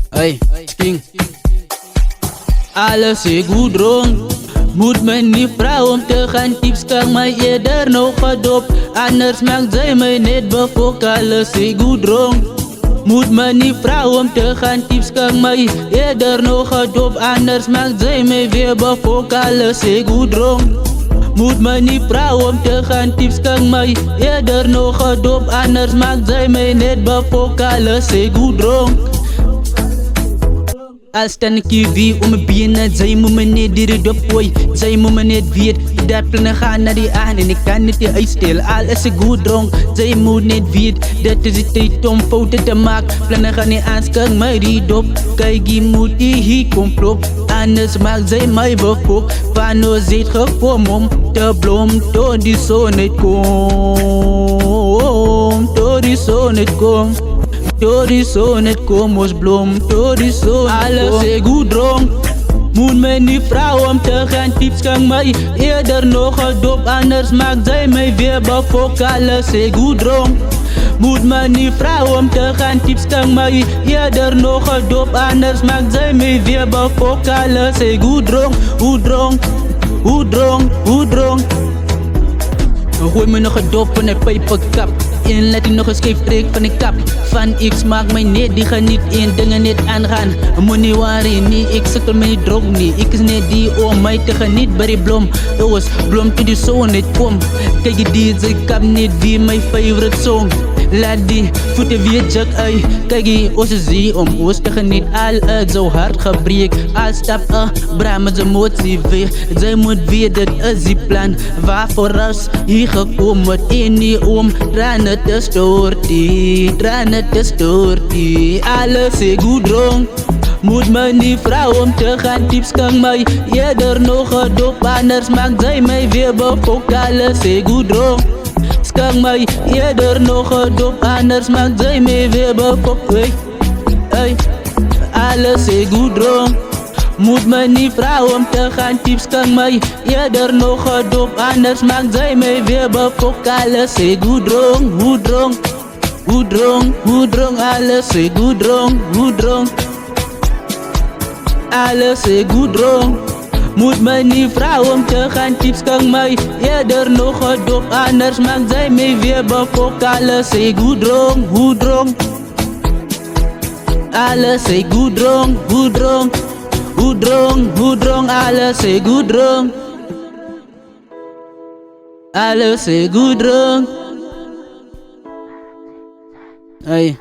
Hey, King. Alles is goed rond. Moet me niet vragen om te gaan tips, kan mij eerder nog gedopt. Anders maakt zij mij net bevok, alles is goed rond. Moet me niet vragen om te gaan tips, kan mij eerder nog gedopt. Anders maakt zij mij weer bevok, alles is goed rond. Moet me niet vragen om te gaan tips, kan mij eerder nog gedopt. Anders maakt zij mij net bevok, alles is goed rond. Als sta ik hier weer om mijn benen, zij moet me net dit op gooi. Zij moet me net weer, dat plannen gaan naar die aan en ik kan niet die uitstellen. Alles is goed dronk, zij moet net weer, dat is de tijd om fouten te maken. Plannen gaan niet aan, skak mij die dop. Kijk, je moet hier complot, anders maakt zij mij bevok. Van hoe zit gekomen om te blom, door die zon niet komt, door die zon niet komt. Door die zon het kom ons bloem, door die zon alles is goed dronk. Moet me niet vragen om te gaan tips, kan mij eerder nog gedopt. Anders maakt zij mij weer bevok, alles is goed dronk. Moet me niet vragen om te gaan tips, kan mij eerder nog gedopt. Anders maakt zij mij weer bevok, alles is goed dronk. Goed dronk, goed dronk, goed dronk. Gooi me nog een dop van een peperkap. In laat hij nog een scheef trek van de kap. Van ik smaak mij niet, die gaan niet in, dingen niet aangaan. Moet niet worry, niet, ik sukkel me niet drog niet. Ik is net die om mij te geniet bij die blom. Doos, blom to die zon niet kom. Kijk je deze kap niet wie mijn favorite song. Laat die voeten weer jack uit. Kijk je onze zie om ons te geniet. Al uit zo hard gebreek. Al stap bra met zijn motie weg. Zij moet weer dat is die plan. Waarvoor als hier gekomen wordt in die om. Tranen te storten, tranen te storten. Alles is goed dronk. Moet me niet vragen om te gaan tips, kan mij eerder nog gedopt. Anders maakt zij mij weer bevok, alles is goed dronk. Skang mij eerder nog gedopt, anders maakt zij mij weer bevok. Hey, hey, alles is goed dronk. Moet me niet vragen om te gaan tips, kan mij eerder nog gedopt. Anders maakt zij mij weer bevok, alles is goed dronk, goed dronk. Goed dronk, goed dronk, alles is goed dronk, goed dronk. Alles is goed dronk. Moet me niet vragen om te gaan tips, kan mij eerder nog gedopt. Anders maakt zij mij weer bevok, alles is goed dronk, goed dronk. Alles is goed dronk, goed dronk. Goed dronk, goed dronk, alles is goed dronk. Alles is goed dronk. Hey.